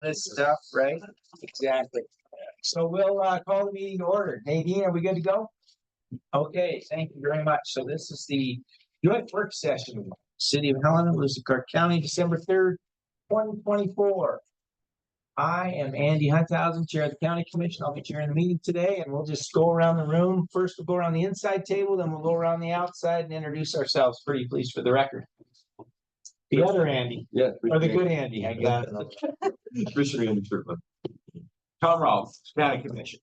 this stuff, right? Exactly. So we'll call the meeting to order. Nadine, are we good to go? Okay, thank you very much. So this is the joint work session, City of Helena, Clark County, December 3rd, 2024. I am Andy Hunthausen, Chair of the County Commission. I'll be chairing the meeting today, and we'll just go around the room. First, we'll go around the inside table, then we'll go around the outside and introduce ourselves. Pretty please for the record. The other Andy, Yeah. or the good Andy, I got it. Commissioner Andy Turpin. Tom Rolfe, County Commission.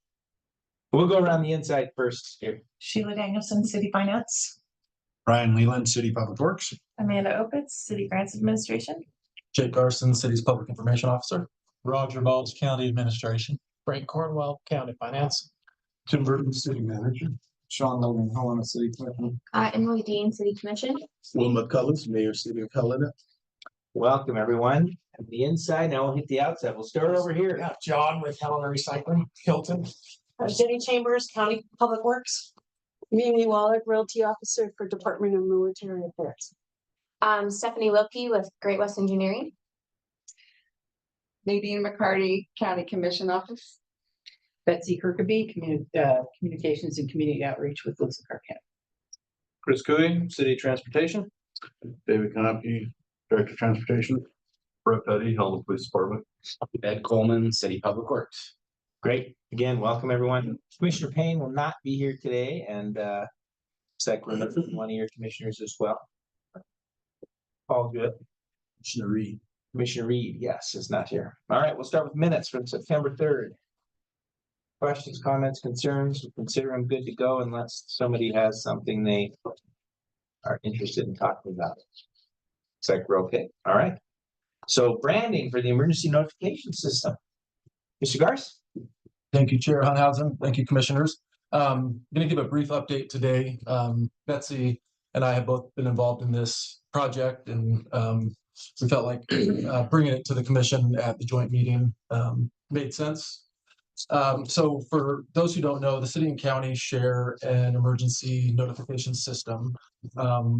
We'll go around the inside first here. Sheila Danielson, City Finance. Brian Leland, City Public Works. Amanda Opitz, City Grants Administration. Jake Garson, City's Public Information Officer. Roger Balls, County Administration. Frank Cornwell, County Finance. Tim Burton, City Manager. Sean Logan, Helena City Commission. Emily Dean, City Commission. Will McCullers, Mayor, City of Helena. Welcome, everyone. And the inside, now we'll hit the outside. We'll start over here. Yeah, John with Helena Recycling, Hilton. Jenny Chambers, County Public Works. Mimi Waller, Realty Officer for Department of Military Affairs. Stephanie Wilkie with Great West Engineering. Nadine McCarty, County Commission Office. Betsy Kirkaby, Communications and Community Outreach with Clark County. Chris Cooey, City Transportation. David Knoepke, Director of Transportation. Brett Petty, Helena Police Department. Ed Coleman, City Public Works. Great. Again, welcome, everyone. Commissioner Payne will not be here today, and looks like we're missing one of your commissioners as well. All good. Commissioner Reed. Commissioner Reed, yes, is not here. All right, we'll start with minutes from September 3rd. Questions, comments, concerns? We'll consider them good to go unless somebody has something they are interested in talking about. Looks like we're okay. All right. So branding for the emergency notification system. Mr. Garce? Thank you, Chair Hunthausen. Thank you, Commissioners. I'm going to give a brief update today. Betsy and I have both been involved in this project, and we felt like bringing it to the Commission at the joint meeting made sense. So for those who don't know, the city and county share an emergency notification system,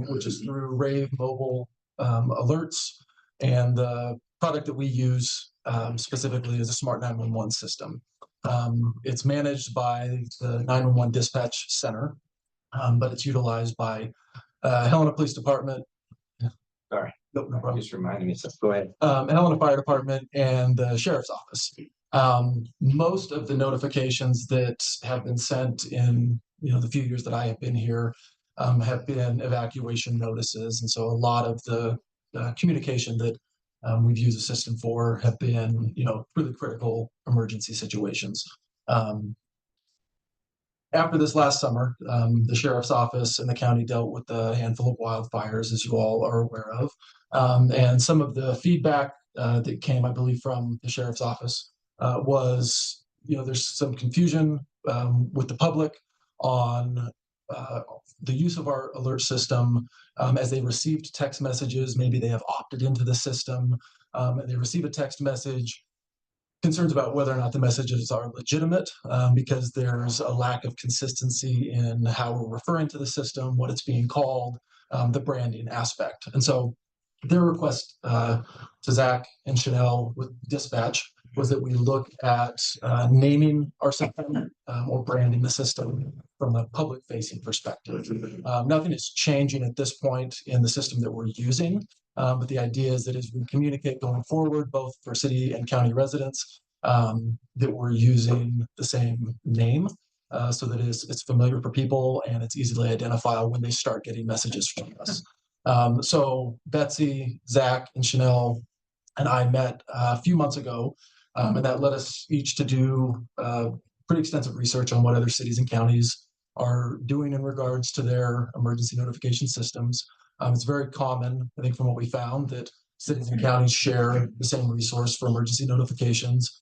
which is through Rave Mobile Alerts, and the product that we use specifically is a Smart 911 system. It's managed by the 911 dispatch center, but it's utilized by Helena Police Department. Sorry, no problem. Just reminding me. So go ahead. Helena Fire Department and the Sheriff's Office. Most of the notifications that have been sent in the few years that I have been here have been evacuation notices, and so a lot of the communication that we've used the system for have been really critical emergency situations. After this last summer, the Sheriff's Office and the county dealt with a handful of wildfires, as you all are aware of, and some of the feedback that came, I believe, from the Sheriff's Office was, there's some confusion with the public on the use of our alert system as they received text messages. Maybe they have opted into the system and they receive a text message, concerns about whether or not the messages are legitimate because there's a lack of consistency in how we're referring to the system, what it's being called, the branding aspect. And so their request to Zach and Chanel with dispatch was that we look at naming our system or branding the system from a public facing perspective. Nothing is changing at this point in the system that we're using, but the idea is that as we communicate going forward, both for city and county residents, that we're using the same name so that it's familiar for people and it's easily identifiable when they start getting messages from us. So Betsy, Zach, and Chanel and I met a few months ago, and that led us each to do pretty extensive research on what other cities and counties are doing in regards to their emergency notification systems. It's very common, I think, from what we found, that cities and counties share the same resource for emergency notifications.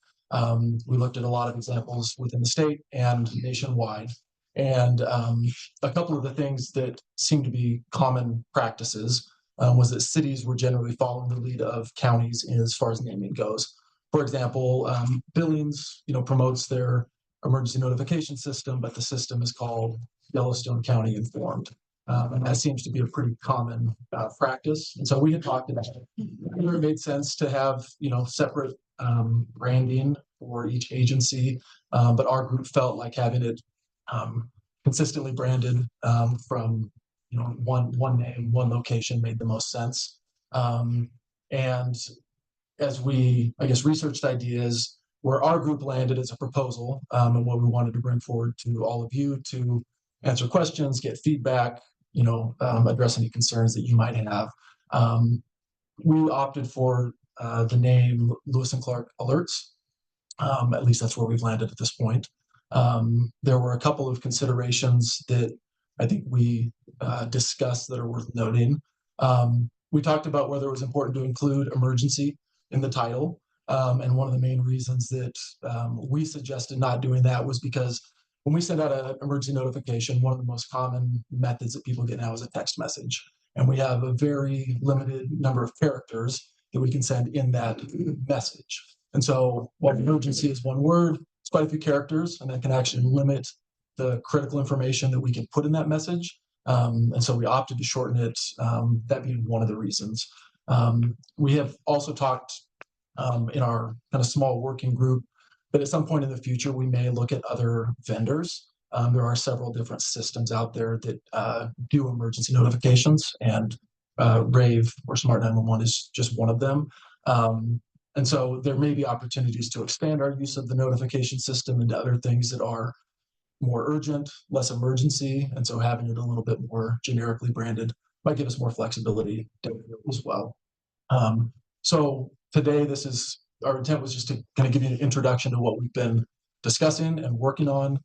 We looked at a lot of examples within the state and nationwide. And a couple of the things that seem to be common practices was that cities were generally following the lead of counties as far as naming goes. For example, Billings, promotes their emergency notification system, but the system is called Yellowstone County Informed. And that seems to be a pretty common practice. And so we had talked about it. It made sense to have, separate branding for each agency. But our group felt like having it consistently branded from, one name, one location made the most sense. And as we, researched ideas, where our group landed as a proposal, and what we wanted to bring forward to all of you to answer questions, get feedback, address any concerns that you might have. We opted for the name Lewis and Clark Alerts. At least that's where we've landed at this point. There were a couple of considerations that I think we discussed that are worth noting. We talked about whether it was important to include emergency in the title. And one of the main reasons that we suggested not doing that was because when we send out an emergency notification, one of the most common methods that people get now is a text message. And we have a very limited number of characters that we can send in that message. And so while emergency is one word, it's quite a few characters, and that can actually limit the critical information that we can put in that message. And so we opted to shorten it, that being one of the reasons. We have also talked in our kind of small working group that at some point in the future, we may look at other vendors. There are several different systems out there that do emergency notifications, and Rave or Smart 911 is just one of them. And so there may be opportunities to expand our use of the notification system into other things that are more urgent, less emergency. And so having it a little bit more generically branded might give us more flexibility as well. So today, our intent was just to kind of give you an introduction to what we've been discussing and working on.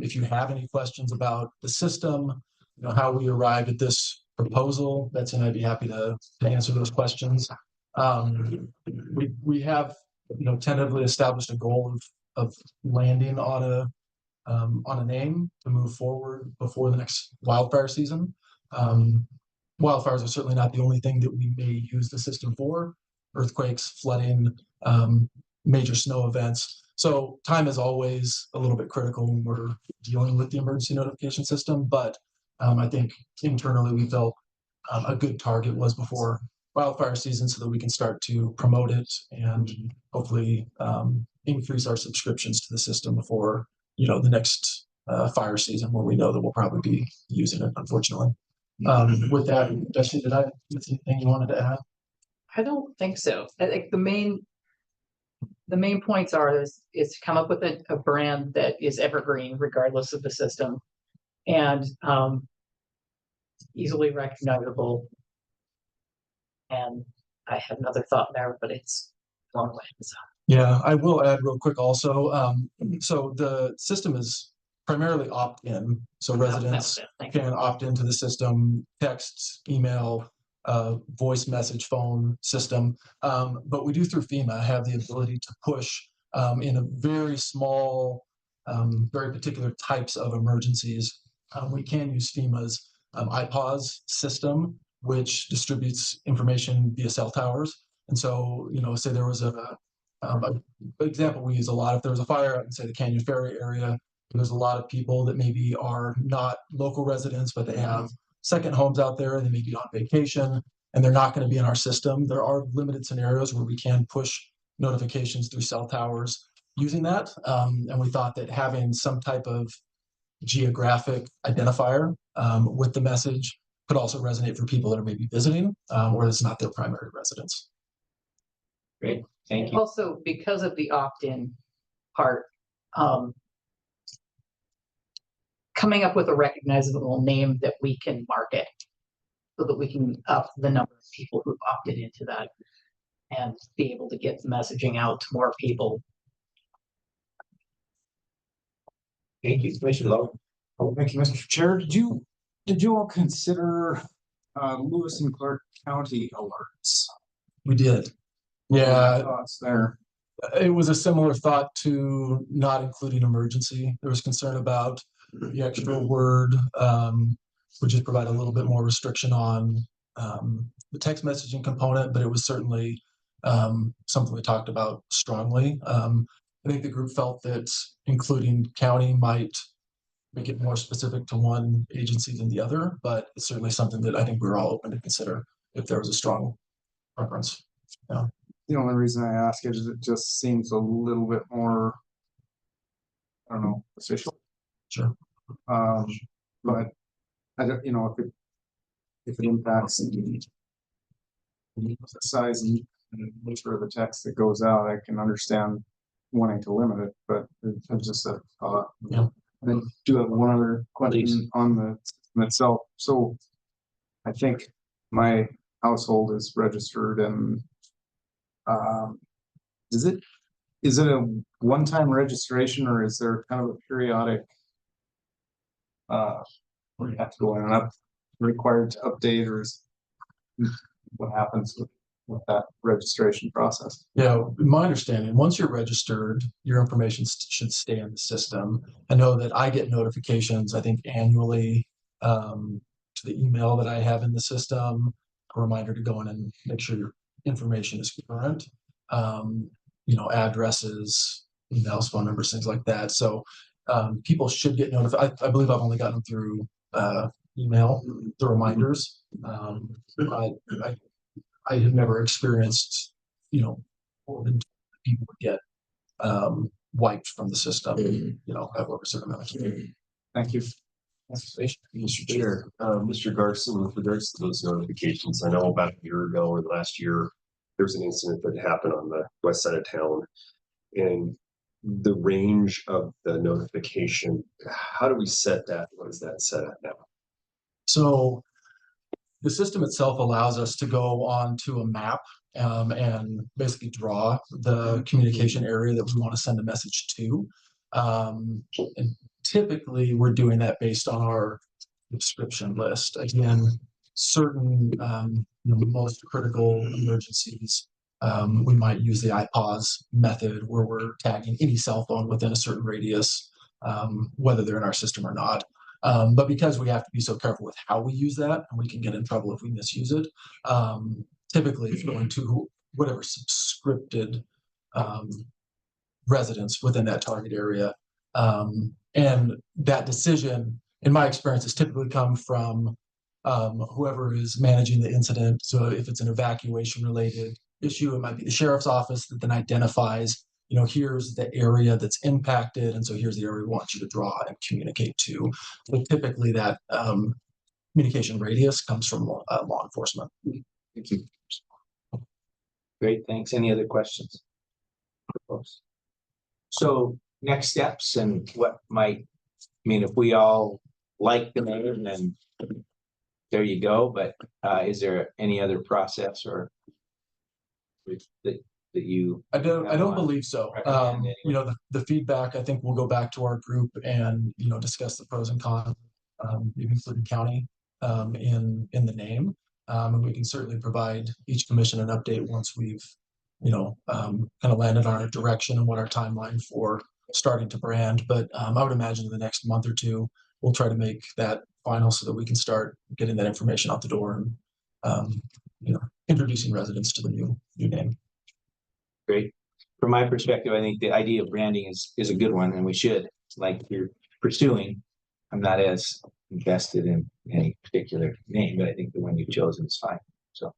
If you have any questions about the system, how we arrived at this proposal, Betsy and I'd be happy to answer those questions. We have, tentatively established a goal of landing on a name to move forward before the next wildfire season. Wildfires are certainly not the only thing that we may use the system for. Earthquakes, flooding, major snow events. So time is always a little bit critical when we're dealing with the emergency notification system. But I think internally we felt a good target was before wildfire season so that we can start to promote it and hopefully increase our subscriptions to the system before, the next fire season where we know that we'll probably be using it, unfortunately. With that, Jesse, did I miss anything you wanted to add? I don't think so. I think the main points are is to come up with a brand that is evergreen regardless of the system, and easily recognizable. And I had another thought there, but it's gone away. So. Yeah, I will add real quick also. So the system is primarily opt-in. So residents can opt into the system, text, email, voice message, phone system. But we do through FEMA have the ability to push in a very small, very particular types of emergencies. We can use FEMA's iPause system, which distributes information via cell towers. And so, say there was an example we use a lot. If there was a fire out in, say, the Canyon Ferry area, there's a lot of people that maybe are not local residents, but they have second homes out there, and they may be on vacation, and they're not going to be in our system. There are limited scenarios where we can push notifications through cell towers using that. And we thought that having some type of geographic identifier with the message could also resonate for people that are maybe visiting, or it's not their primary residence. Great, thank you. Also, because of the opt-in part, coming up with a recognizable name that we can market so that we can up the number of people who've opted into that and be able to get the messaging out to more people. Thank you, Commissioner Lowe. Oh, thank you, Mr. Chair. Did you all consider Lewis and Clark County alerts? We did. What were your Yeah, thoughts there? it was a similar thought to not including emergency. There was concern about the extra word, would just provide a little bit more restriction on the text messaging component, but it was certainly something we talked about strongly. I think the group felt that including county might make it more specific to one agency than the other, but it's certainly something that I think we're all open to consider if there was a strong preference. The only reason I ask it is it just seems a little bit more, I don't know, official. Sure. But I don't, if it impacts the size and nature of the text that goes out, I can understand wanting to limit it, but it's just a thought. Yeah. And then do have one other question on the system itself. So I think my household is registered and is it a one-time registration or is there kind of a periodic where you have to go in and required to update, or is what happens with that registration process? Yeah, my understanding, once you're registered, your information should stay in the system. I know that I get notifications, I think annually, to the email that I have in the system, a reminder to go in and make sure your information is current. Addresses, emails, phone numbers, things like that. So people should get notified. I believe I've only gotten them through email, the reminders. I have never experienced, more than people would get wiped from the system, over a certain amount of time. Thank you. Mr. Chair, Mr. Garson, with regards to those notifications, I know about a year ago or last year, there was an incident that happened on the west side of town. And the range of the notification, how do we set that? What is that set at now? So the system itself allows us to go onto a map and basically draw the communication area that we want to send a message to. And typically we're doing that based on our description list. Again, certain most critical emergencies, we might use the IPAWS method where we're tagging any cell phone within a certain radius, whether they're in our system or not. But because we have to be so careful with how we use that, and we can get in trouble if we misuse it, typically it's going to whatever subscripted residents within that target area. And that decision, in my experience, has typically come from whoever is managing the incident. So if it's an evacuation related issue, it might be the sheriff's office that then identifies, here's the area that's impacted, and so here's the area we want you to draw and communicate to. So typically that communication radius comes from law enforcement. Thank you. Great, thanks. Any other questions? So next steps and what might, if we all like the name, then there you go, but is there any other process or that you? I don't believe so. The feedback, I think we'll go back to our group and, discuss the pros and cons, including county in the name. And we can certainly provide each commission an update once we've, kind of landed on our direction and what our timeline for starting to brand. But I would imagine in the next month or two, we'll try to make that final so that we can start getting that information out the door and, introducing residents to the new name. Great. From my perspective, I think the idea of branding is a good one, and we should, like you're pursuing. I'm not as invested in any particular name, but I think the one you've chosen is fine. So,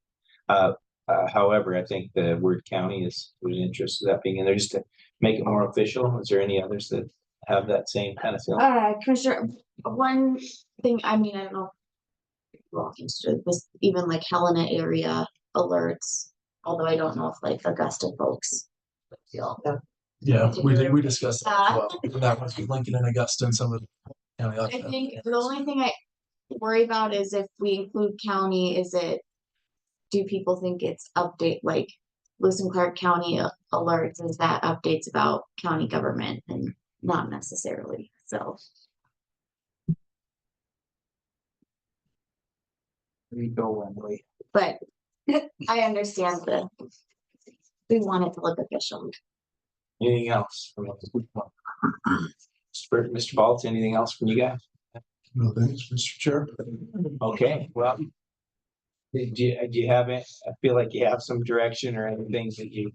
however, I think the word county is an interest of that being in there just to make it more official. Is there any others that have that same kind of feeling? Commissioner, one thing, I don't know if you all consider this, even like Helena area alerts, although I don't know if like Augusta folks feel. Yeah, we discussed that as well. That was Lincoln and Augusta and some of the county. I think the only thing I worry about is if we include county, do people think it's update like Lewis and Clark County alerts? Is that updates about county government and not necessarily? So. We go, Emily. But I understand that we want it to look official. Anything else from Mr. Baltz? Anything else from you guys? No, thanks, Mr. Chair. Okay, well, do you have it? I feel like you have some direction or anything that you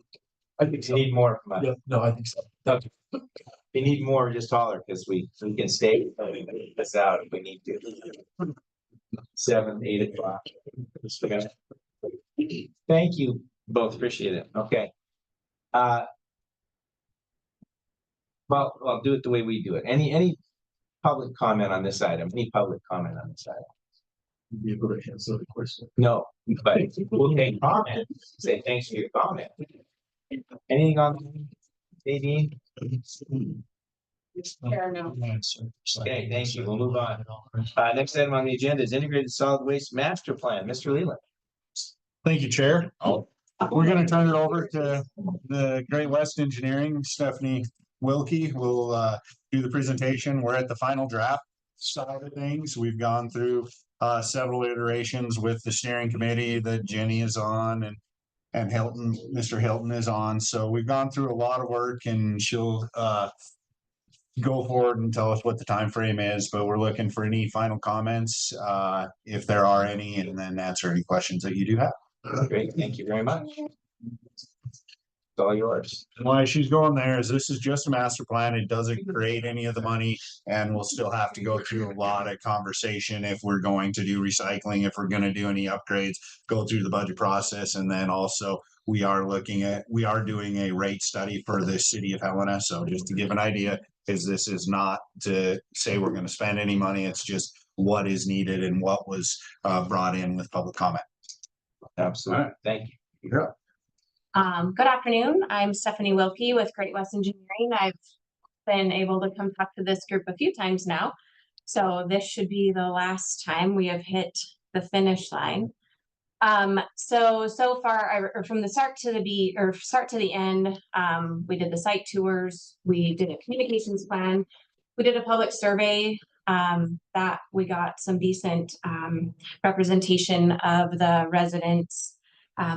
I think so. need more from us. Yeah, no, I think so. Okay. If you need more, just holler, because we can stay this out if we need to. 7, 8 o'clock. Thank you both, appreciate it, okay. Well, I'll do it the way we do it. Any public comment on this item? Any public comment on this item? Be able to answer the question. No, but we'll take comment, say thanks for your comment. Anything on Nadine? Okay, thank you. We'll move on. Next item on the agenda is integrated solid waste master plan. Mr. Leland. Thank you, Chair. We're gonna turn it over to the Great West Engineering. Stefani Wilkie will do the presentation. We're at the final draft side of things. We've gone through several iterations with the steering committee that Jenny is on and Hilton, Mr. Hilton is on. So we've gone through a lot of work, and she'll go forward and tell us what the time frame is, but we're looking for any final comments, if there are any, and then answer any questions that you do have. Great, thank you very much. It's all yours. Why she's going there is this is just a master plan. It doesn't create any of the money, and we'll still have to go through a lot of conversation if we're going to do recycling, if we're going to do any upgrades, go through the budget process. And then also we are doing a rate study for the city of Helena. So just to give an idea, this is not to say we're going to spend any money. It's just what is needed and what was brought in with public comment. Absolutely. Thank you. You're up. Good afternoon. I'm Stefani Wilkie with Great West Engineering. I've been able to come talk to this group a few times now. So this should be the last time we have hit the finish line. So far, from the start to the end, we did the site tours, we did a communications plan, we did a public survey, that we got some decent representation of the residents.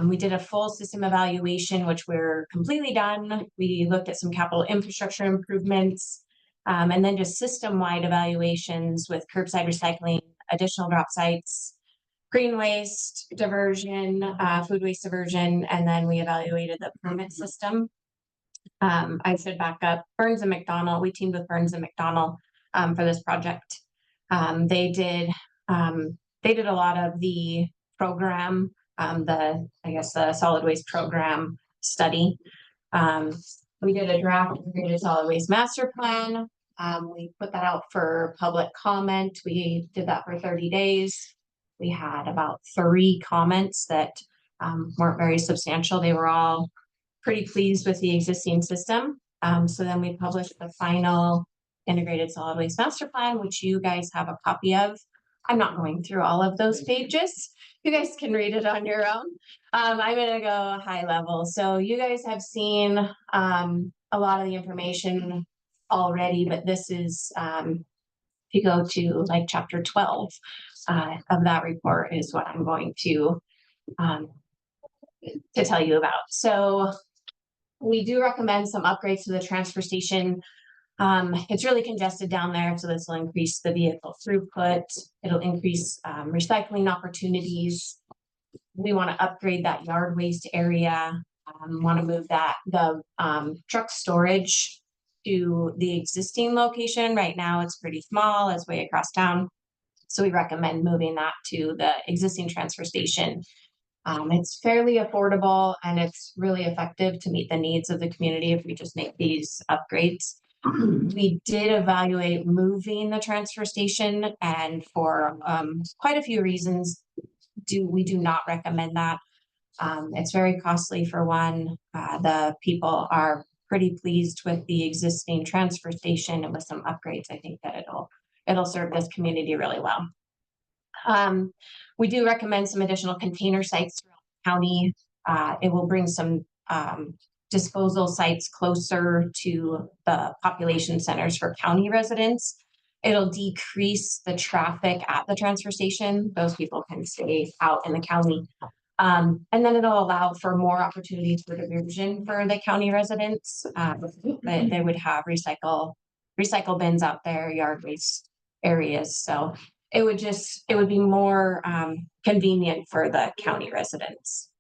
We did a full system evaluation, which we're completely done. We looked at some capital infrastructure improvements, and then just system-wide evaluations with curbside recycling, additional drop sites, green waste diversion, food waste diversion, and then we evaluated the permit system. I should back up. Burns and McDonnell, we teamed with Burns and McDonnell for this project. They did a lot of the program, the solid waste program study. We did a draft integrated solid waste master plan. We put that out for public comment. We did that for 30 days. We had about 3 comments that weren't very substantial. They were all pretty pleased with the existing system. So then we published the final integrated solid waste master plan, which you guys have a copy of. I'm not going through all of those pages. You guys can read it on your own. I'm going to go high level. So you guys have seen a lot of the information already, but this is, if you go to like chapter 12 of that report is what I'm going to tell you about. So we do recommend some upgrades to the transfer station. It's really congested down there, so this will increase the vehicle throughput. It'll increase recycling opportunities. We want to upgrade that yard waste area. Want to move the truck storage to the existing location. Right now, it's pretty small, it's way across town. So we recommend moving that to the existing transfer station. It's fairly affordable and it's really effective to meet the needs of the community if we just make these upgrades. We did evaluate moving the transfer station, and for quite a few reasons, we do not recommend that. It's very costly for one. The people are pretty pleased with the existing transfer station, and with some upgrades, I think that it'll serve this community really well. We do recommend some additional container sites throughout the county. It will bring some disposal sites closer to the population centers for county residents. It'll decrease the traffic at the transfer station. Those people can stay out in the county. And then it'll allow for more opportunities for diversion for the county residents. They would have recycle bins out there, yard waste areas. So it would be more convenient for the county residents.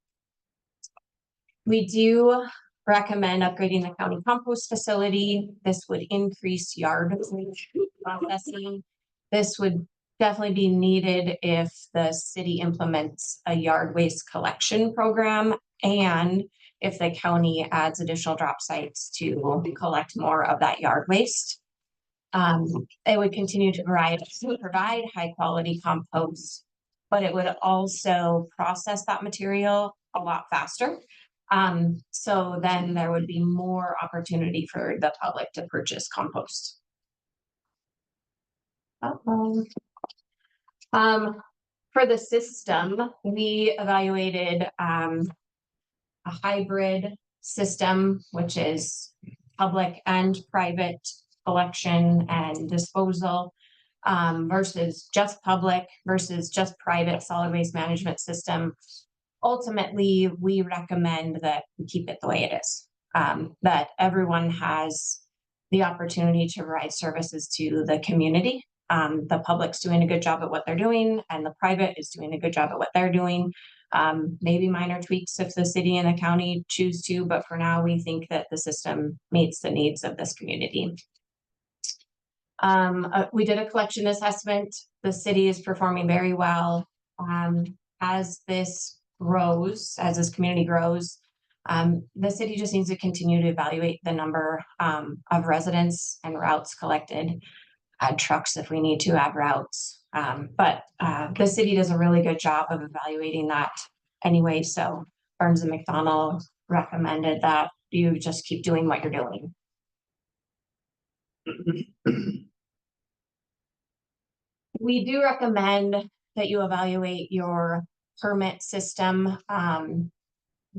We do recommend upgrading the county compost facility. This would increase yard waste processing. This would definitely be needed if the city implements a yard waste collection program and if the county adds additional drop sites to collect more of that yard waste. It would continue to provide high quality compost, but it would also process that material a lot faster. So then there would be more opportunity for the public to purchase compost. For the system, we evaluated a hybrid system, which is public and private collection and disposal, versus just public versus just private solid waste management system. Ultimately, we recommend that we keep it the way it is, that everyone has the opportunity to provide services to the community. The public's doing a good job at what they're doing, and the private is doing a good job at what they're doing. Maybe minor tweaks if the city and the county choose to, but for now, we think that the system meets the needs of this community. We did a collection assessment. The city is performing very well. As this grows, as this community grows, the city just needs to continue to evaluate the number of residents and routes collected, add trucks if we need to, add routes. But the city does a really good job of evaluating that anyway. So Burns and McDonnell recommended that you just keep doing what you're doing. We do recommend that you evaluate your permit system.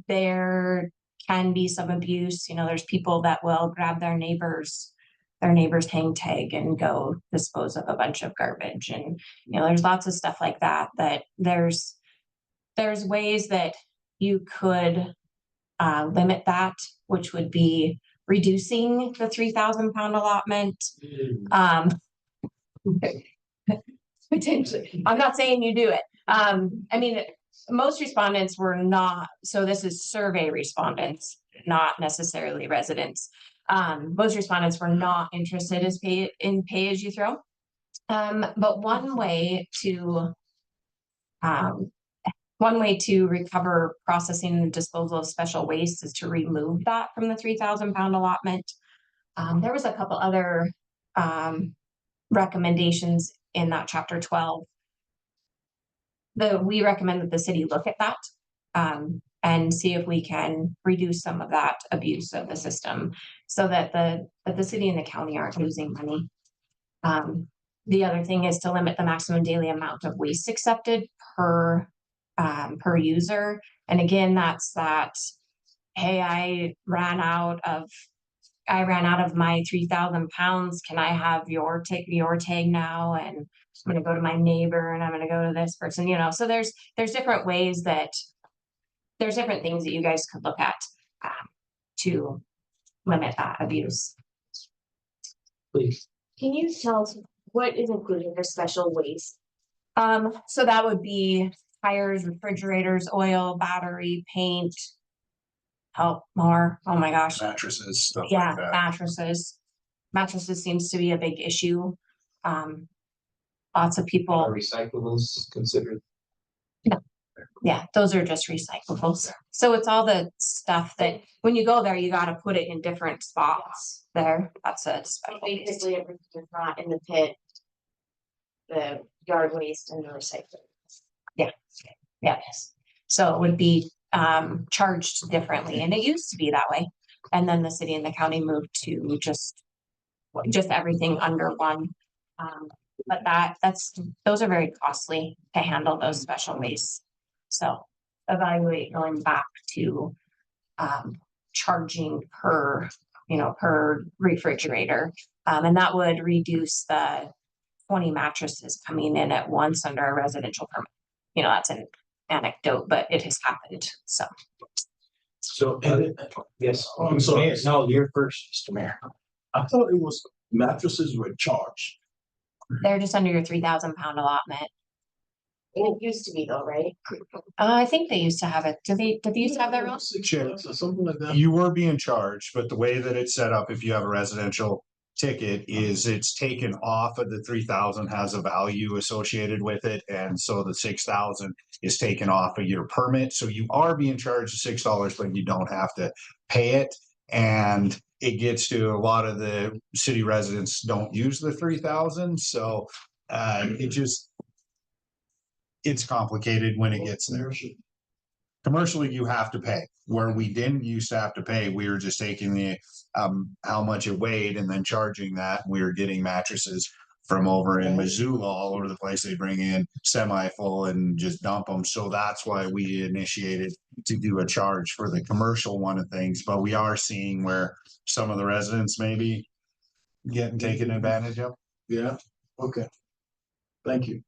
There can be some abuse. You know, there's people that will grab their neighbor's hang tag and go dispose of a bunch of garbage. And, you know, there's lots of stuff like that, that there's ways that you could limit that, which would be reducing the 3,000 pound allotment. Potentially, I'm not saying you do it. I mean, most respondents were not, so this is survey respondents, not necessarily residents. Most respondents were not interested in pay as you throw. But one way to recover processing and disposal of special waste is to remove that from the 3,000 pound allotment. There was a couple other recommendations in that chapter 12. We recommend that the city look at that and see if we can reduce some of that abuse of the system so that the city and the county aren't losing money. The other thing is to limit the maximum daily amount of waste accepted per user. And again, that's that, hey, I ran out of my 3,000 pounds. Can I have your tag now? And I'm going to go to my neighbor and I'm going to go to this person, you know, so there's different ways that there's different things that you guys could look at to limit that abuse. Please. Can you tell us what is included for special waste? So that would be tires, refrigerators, oil, battery, paint, more. Oh my gosh. Mattresses, stuff Yeah, like that. mattresses seems to be a big issue. Lots of people. Are recyclables considered? Yeah, those are just recyclables. So it's all the stuff that when you go there, you got to put it in different spots there. That's a special waste. Basically, everything is not in the pit, the yard waste and the recycling. Yeah, yes. So it would be charged differently, and it used to be that way. And then the city and the county moved to just everything under one. But those are very costly to handle, those special wastes. So evaluate going back to charging per refrigerator. And that would reduce the 20 mattresses coming in at once under a residential permit. You know, that's an anecdote, but it has happened. So Yes. I'm sorry. Mayor, no, you're first, Mr. Mayor. I thought it was mattresses were charged. they're just under your 3,000 pound allotment. It used to be though, right? I think they used to have it. Did they used to have their own? Something like that. You were being charged, but the way that it's set up, if you have a residential ticket, is it's taken off of the 3,000 has a value associated with it, and so the 6,000 is taken off of your permit. So you are being charged $6, but you don't have to pay it. And it gets to a lot of the city residents don't use the 3,000, so it's complicated when it gets there. Commercially, you have to pay. Where we didn't used to have to pay, we were just taking the how much it weighed and then charging that. We were getting mattresses from over in Missoula all over the place. They bring in semi-full and just dump them. So that's why we initiated to do a charge for the commercial one of things. But we are seeing where some of the residents may be getting taken advantage of. Yeah, okay. Thank you.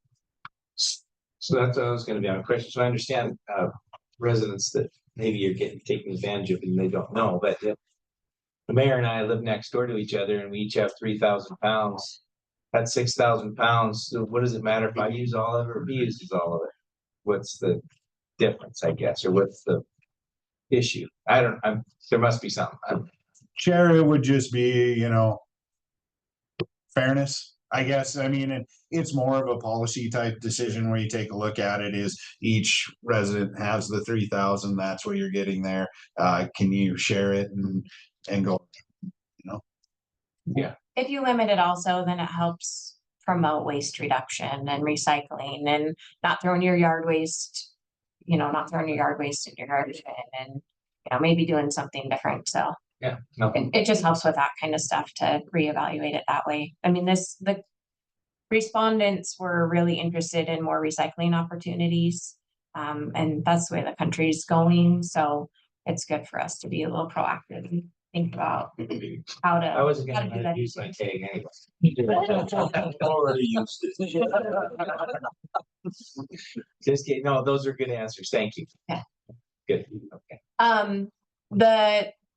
So that's what I was gonna be on a question. So I understand residents that maybe you're getting taken advantage of and they don't know, but if the mayor and I live next door to each other and we each have 3,000 pounds. That's 6,000 pounds. So what does it matter if I use all of it or he uses all of it? What's the difference, I guess, or what's the issue? There must be something. Chair, it would just be, fairness, I guess. I mean, it's more of a policy type decision where you take a look at it is each resident has the 3,000, that's what you're getting there. Can you share it and go, Yeah. If you limit it also, then it helps promote waste reduction and recycling and not throwing your yard waste, not throwing your yard waste in your garbage bin and, maybe doing something different. So Yeah, no. it just helps with that kind of stuff to reevaluate it that way. I mean, the respondents were really interested in more recycling opportunities. And that's the way the country's going. So it's good for us to be a little proactive and think about how to. I wasn't how to gonna do that. use my tag anyway. Already used it. Just kidding. No, those are good answers. Thank you. Yeah. Good. Okay.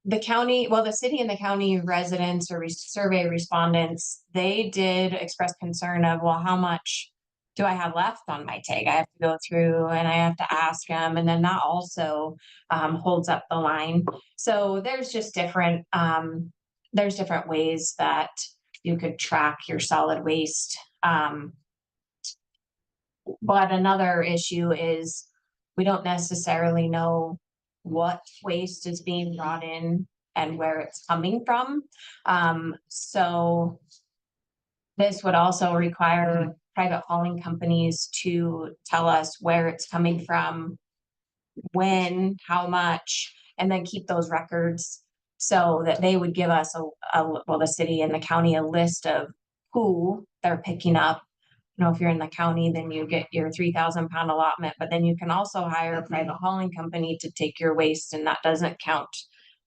The county, well, the city and the county residents or survey respondents, they did express concern of, well, how much do I have left on my tag? I have to go through and I have to ask them, and then that also holds up the line. So there's just different ways that you could track your solid waste. But another issue is we don't necessarily know what waste is being brought in and where it's coming from. So this would also require private hauling companies to tell us where it's coming from, when, how much, and then keep those records so that they would give us the city and the county, a list of who they're picking up. If you're in the county, then you get your 3,000 pound allotment, but then you can also hire a private hauling company to take your waste, and that doesn't count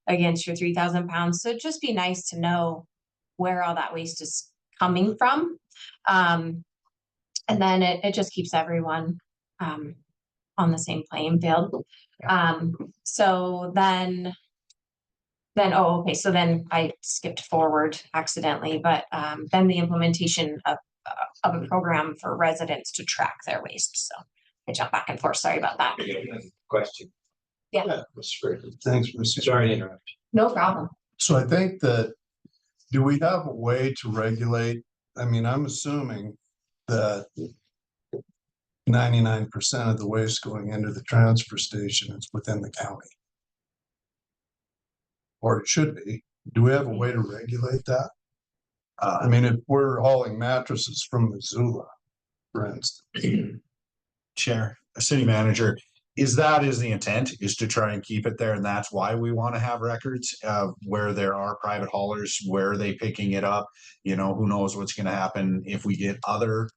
against your 3,000 pounds. So it'd just be nice to know where all that waste is coming from. And then it just keeps everyone on the same playing field. So then I skipped forward accidentally, but then the implementation of a program for residents to track their waste. So I jump back and forth. Sorry about that. Question. Yeah. Thanks, Mr. Sorry to interrupt. No problem. So I think that, do we have a way to regulate? I mean, I'm assuming that 99% of the waste going into the transfer station is within the county. Or it should be. Do we have a way to regulate that? I mean, if we're hauling mattresses from Missoula, for instance. Chair, a city manager, is the intent is to try and keep it there, and that's why we want to have records of where there are private haulers, where are they picking it up. Who knows what's going to happen if we get other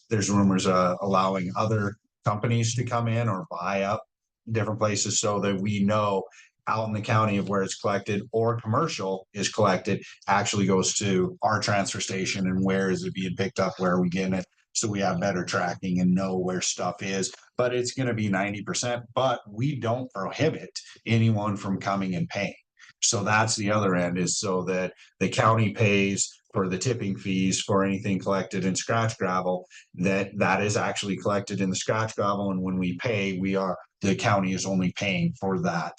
there's rumors allowing other companies to come in or buy up different places, so that we know out in the county of where it's collected or commercial is collected actually goes to our transfer station, and where is it being picked up, where are we getting it, so we have better tracking and know where stuff is. But it's going to be 90%, but we don't prohibit anyone from coming and paying. So that's the other end, is so that the county pays for the tipping fees for anything collected in scratch gravel, that is actually collected in the scratch gravel. And when we pay, the county is only paying for that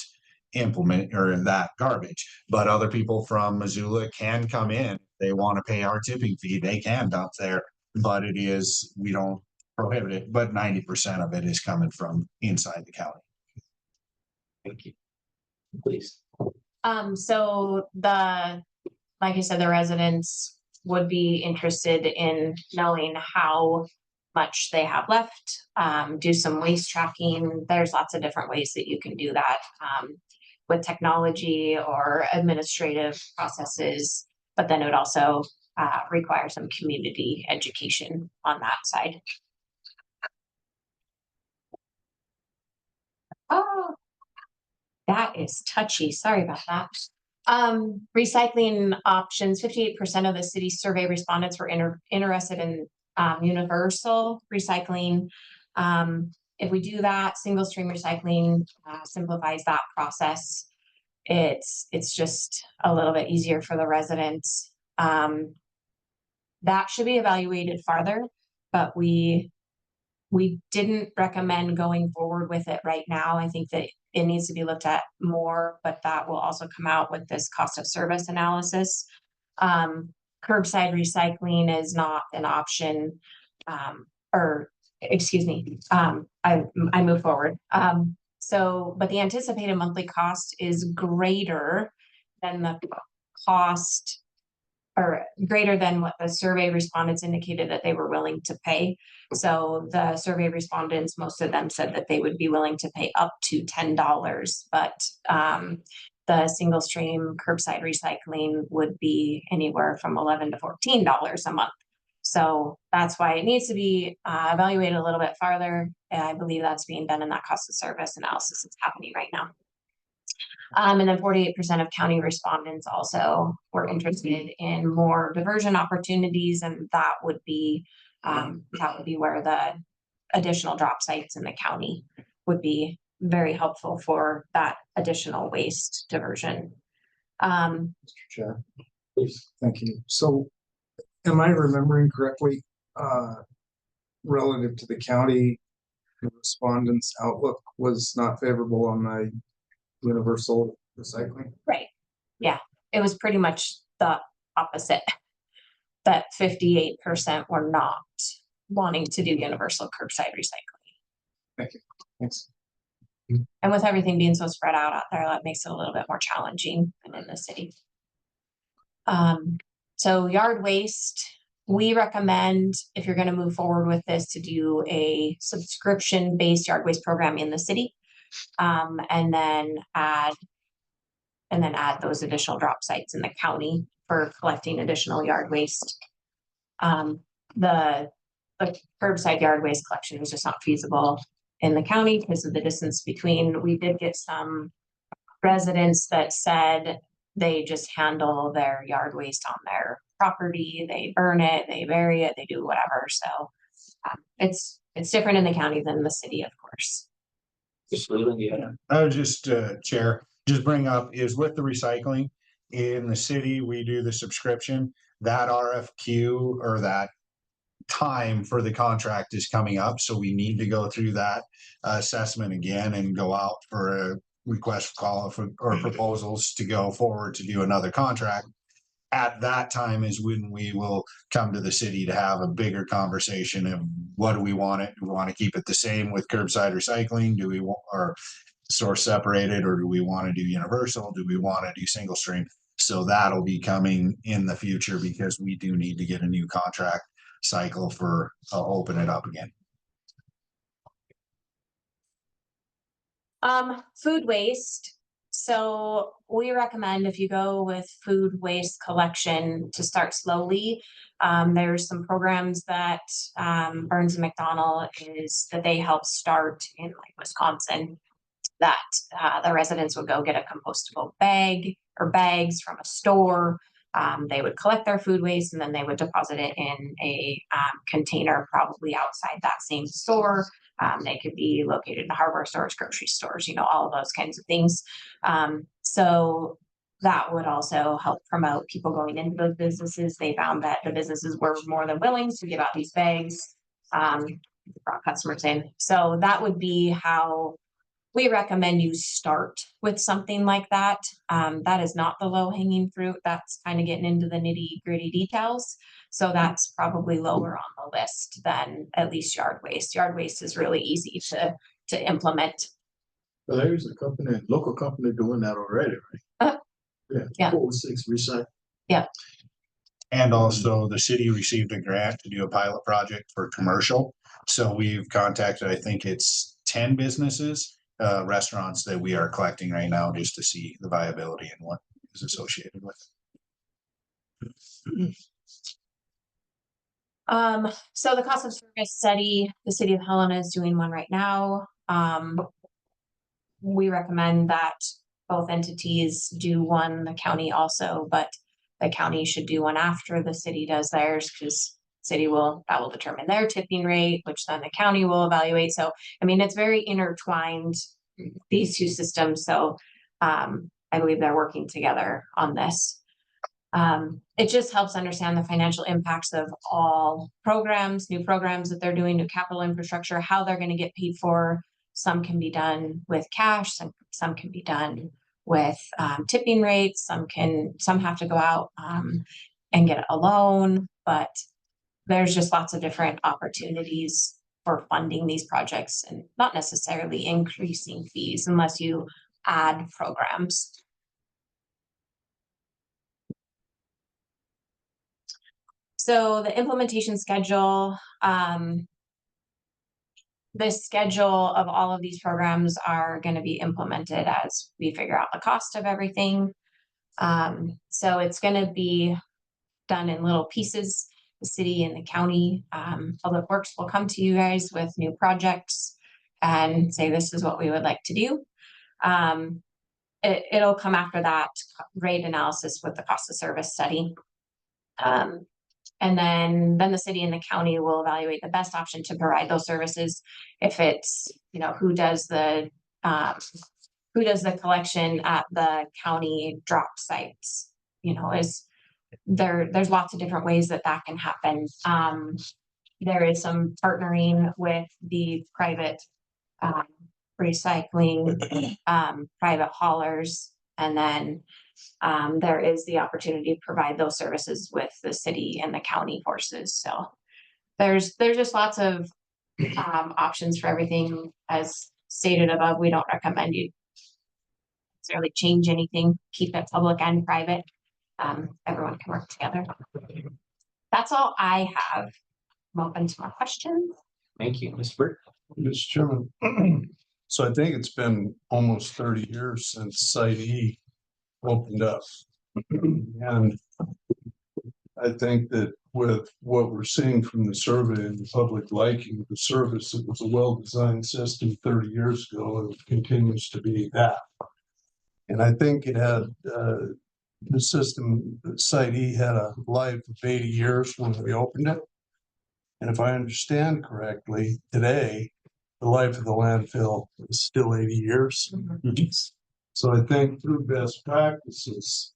implement or that garbage. But other people from Missoula can come in. They want to pay our tipping fee, they can dump there, but we don't prohibit it, but 90% of it is coming from inside the county. Thank you. Please. So like I said, the residents would be interested in knowing how much they have left, do some waste tracking. There's lots of different ways that you can do that, with technology or administrative processes, but then it would also require some community education on that side. Oh, that is touchy. Sorry about that. Recycling options, 58% of the city's survey respondents were interested in universal recycling. If we do that, single stream recycling simplifies that process. It's just a little bit easier for the residents. That should be evaluated farther, but we didn't recommend going forward with it right now. I think that it needs to be looked at more, but that will also come out with this cost of service analysis. Curbside recycling is not an option, or excuse me, I move forward. But the anticipated monthly cost is greater than the cost, or greater than what the survey respondents indicated that they were willing to pay. So the survey respondents, most of them said that they would be willing to pay up to $10, but the single stream curbside recycling would be anywhere from $11 to $14 a month. So that's why it needs to be evaluated a little bit farther. And I believe that's being done in that cost of service analysis that's happening right now. And then 48% of county respondents also were interested in more diversion opportunities, and that would be where the additional drop sites in the county would be very helpful for that additional waste diversion. Mr. Chair, please. Thank you. So, am I remembering correctly, relative to the county, the respondents' outlook was not favorable on the universal recycling? Right. Yeah, it was pretty much the opposite. That 58% were not wanting to do universal curbside recycling. Thank you. Thanks. And with everything being so spread out there, that makes it a little bit more challenging than in the city. So yard waste, we recommend, if you're going to move forward with this, to do a subscription-based yard waste program in the city, and then add those additional drop sites in the county for collecting additional yard waste. The curbside yard waste collection is just not feasible in the county because of the distance between. We did get some residents that said they just handle their yard waste on their property. They burn it, they bury it, they do whatever. So it's different in the county than the city, of course. Just Leland, yeah. I would just, Chair, just bring up is with the recycling in the city, we do the subscription. That RFQ or that time for the contract is coming up. So we need to go through that assessment again and go out for a request for proposals to go forward to do another contract. At that time is when we will come to the city to have a bigger conversation of what do we want it? Do we want to keep it the same with curbside recycling? Do we want or source separated, or do we want to do universal? Do we want to do single stream? So that'll be coming in the future because we do need to get a new contract cycle for open it up again. Food waste. So we recommend if you go with food waste collection to start slowly. There's some programs that Burns and McDonnell is that they help start in like Wisconsin, that the residents would go get a compostable bag or bags from a store. They would collect their food waste and then they would deposit it in a container, probably outside that same store. They could be located in hardware stores, grocery stores, all of those kinds of things. So that would also help promote people going into those businesses. They found that the businesses were more than willing to give out these bags, brought customers in. So that would be how we recommend you start with something like that. That is not the low hanging fruit. That's kind of getting into the nitty gritty details. So that's probably lower on the list than at least yard waste. Yard waste is really easy to implement. Well, there's a company, local company doing that already, right? Yeah. 406 Recycle. Yeah. And also the city received a grant to do a pilot project for commercial. So we've contacted, I think it's 10 businesses, restaurants that we are collecting right now just to see the viability and what is associated with. So the cost of service study, the city of Helena is doing one right now. We recommend that both entities do one, the county also, but the county should do one after the city does theirs, because that will determine their tipping rate, which then the county will evaluate. So, I mean, it's very intertwined, these two systems. So, I believe they're working together on this. It just helps understand the financial impacts of all programs, new programs that they're doing, new capital infrastructure, how they're going to get paid for. Some can be done with cash, some can be done with tipping rates, some have to go out and get a loan, but there's just lots of different opportunities for funding these projects and not necessarily increasing fees unless you add programs. So the implementation schedule, the schedule of all of these programs are going to be implemented as we figure out the cost of everything. So it's going to be done in little pieces. The city and the county, Public Works will come to you guys with new projects and say, this is what we would like to do. It'll come after that rate analysis with the cost of service study. And then the city and the county will evaluate the best option to provide those services. If it's, who does the collection at the county drop sites, there's lots of different ways that can happen. There is some partnering with the private recycling, private haulers, and then there is the opportunity to provide those services with the city and the county forces. So there's just lots of options for everything. As stated above, we don't recommend you necessarily change anything, keep it public and private. Everyone can work together. That's all I have. I'm open to more questions. Thank you, Ms. Burt. Mr. Chairman, so I think it's been almost 30 years since Site E opened up. And I think that with what we're seeing from the survey and the public liking the service, it was a well-designed system 30 years ago, and it continues to be that. And I think it had the system, Site E had a life of 80 years when we opened it. And if I understand correctly, today, the life of the landfill is still 80 years. Mm-hmm. So I think through best practices,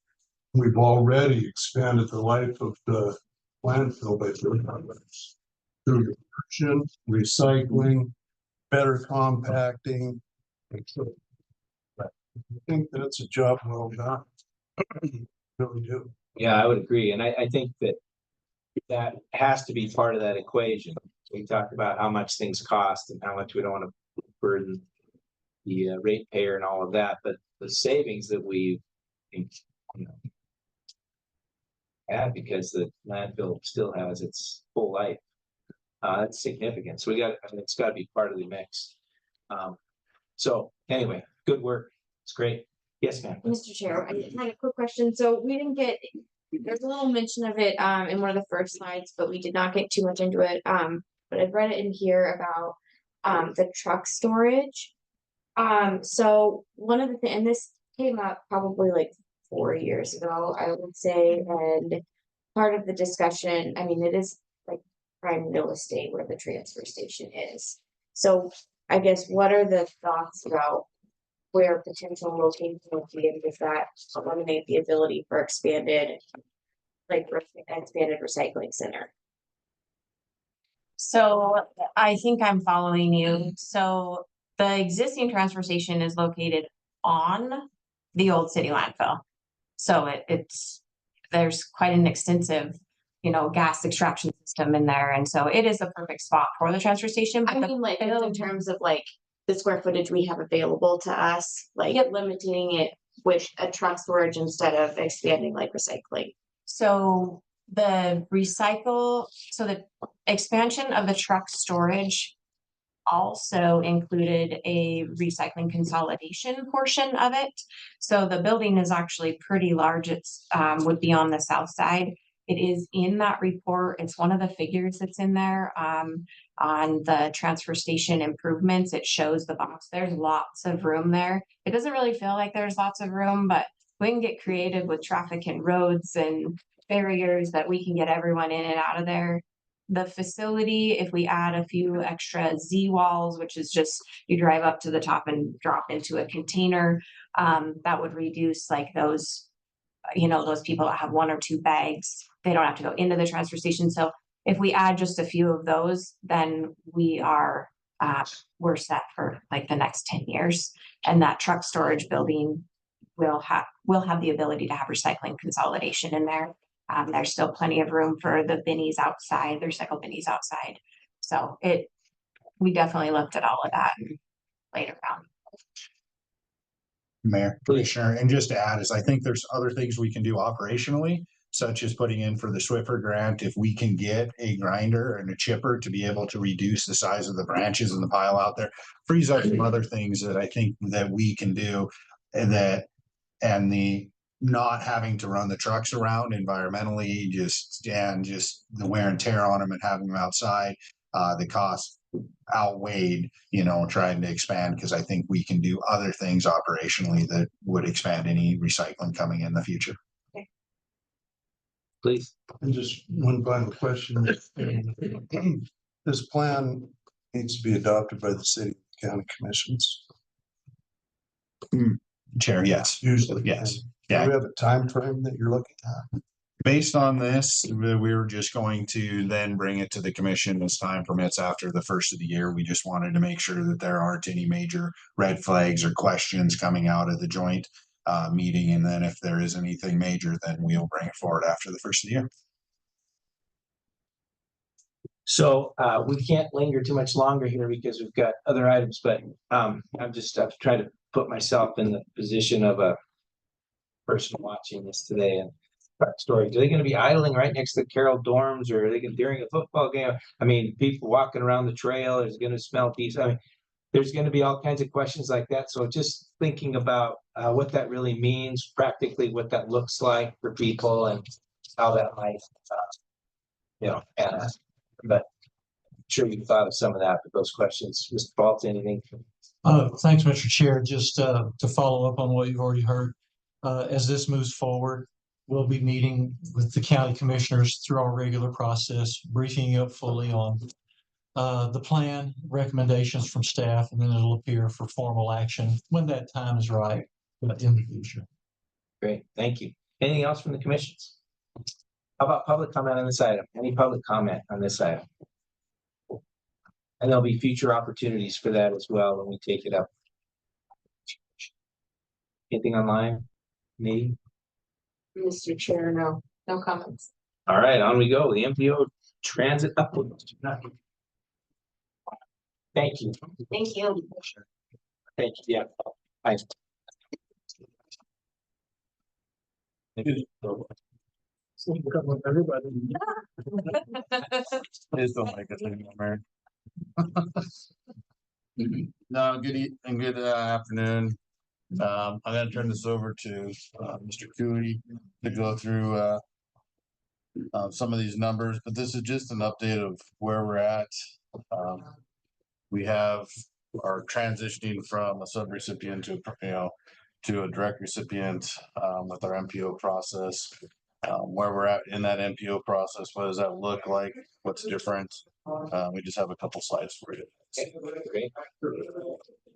we've already expanded the life of the landfill by 30 years through diversion, recycling, better compacting. I think that's a job well done. Really do. Yeah, I would agree. And I think that has to be part of that equation. We talked about how much things cost and how much we don't want to burden the ratepayer and all of that, but the savings that we've had because the landfill still has its full life, it's significant. So it's got to be part of the mix. So anyway, good work. It's great. Yes, ma'am. Mr. Chair, I had a quick question. So we didn't get, there's a little mention of it in one of the first slides, but we did not get too much into it. But I've read it in here about the truck storage. So one of the things, and this came up probably like 4 years ago, I would say, and part of the discussion, I mean, it is like prime real estate where the transfer station is. So I guess what are the thoughts about where potential locations will be, and does that eliminate the ability for expanded recycling center? So I think I'm following you. So the existing transfer station is located on the old city landfill. So there's quite an extensive, gas extraction system in there. And so it is the perfect spot for the transfer station. But I mean, like, in terms of like the square footage we have available to us, like limiting it with a truck storage instead of expanding like recycling. So the expansion of the truck storage also included a recycling consolidation portion of it. So the building is actually pretty large. It's would be on the south side. It is in that report. It's one of the figures that's in there on the transfer station improvements. It shows the box. There's lots of room there. It doesn't really feel like there's lots of room, but we can get creative with traffic and roads and barriers that we can get everyone in and out of there. The facility, if we add a few extra Z walls, which is just you drive up to the top and drop into a container, that would reduce like those people that have 1 or 2 bags. They don't have to go into the transfer station. So if we add just a few of those, then we're set for like the next 10 years. And that truck storage building will have the ability to have recycling consolidation in there. There's still plenty of room for the binnies outside, the recycle binnies outside. So we definitely looked at all of that and laid it down. Mayor, Commissioner, and just to add is I think there's other things we can do operationally, such as putting in for the Swiffer grant. If we can get a grinder and a chipper to be able to reduce the size of the branches in the pile out there, frees up some other things that I think that we can do, and the not having to run the trucks around environmentally, just the wear and tear on them and having them outside, the cost outweighed, trying to expand, because I think we can do other things operationally that would expand any recycling coming in the future. Please. And just one final question. This plan needs to be adopted by the city and county commissions. Chair, yes. Usually. Yes. Do Yeah. we have a time frame that you're looking at? Based on this, we were just going to then bring it to the commission as time permits after the first of the year. We just wanted to make sure that there aren't any major red flags or questions coming out of the joint meeting. And then if there is anything major, then we'll bring it forward after the first of the year. So we can't linger too much longer here because we've got other items, but I'm just trying to put myself in the position of a person watching this today and stories. Are they going to be idling right next to Carroll dorms, or are they during a football game? I mean, people walking around the trail is going to smell peace. I mean, there's going to be all kinds of questions like that. So just thinking about what that really means, practically what that looks like for people and how that might, but I'm sure you've thought of some of that, but those questions. Mr. Baltz, anything? Thanks, Mr. Chair. Just to follow up on what you've already heard, as this moves forward, we'll be meeting with the county commissioners through our regular process, briefing you up fully on the plan, recommendations from staff, and then it'll appear for formal action when that time is right in the future. Great, thank you. Anything else from the commissions? How about public comment on this item? Any public comment on this item? And there'll be future opportunities for that as well when we take it up. Anything online? Me? Mr. Chair, no comments. All right, on we go. The MPO transit upload. Thank you. Thank you. Thank you. Yeah. Thanks. Everybody. Please don't make it anymore. No, good afternoon. I'm gonna turn this over to Mr. Cooley to go through some of these numbers, but this is just an update of where we're at. We are transitioning from a subrecipient to a direct recipient with our MPO process. Where we're at in that MPO process, what does that look like? What's different? We just have a couple slides for you. Great.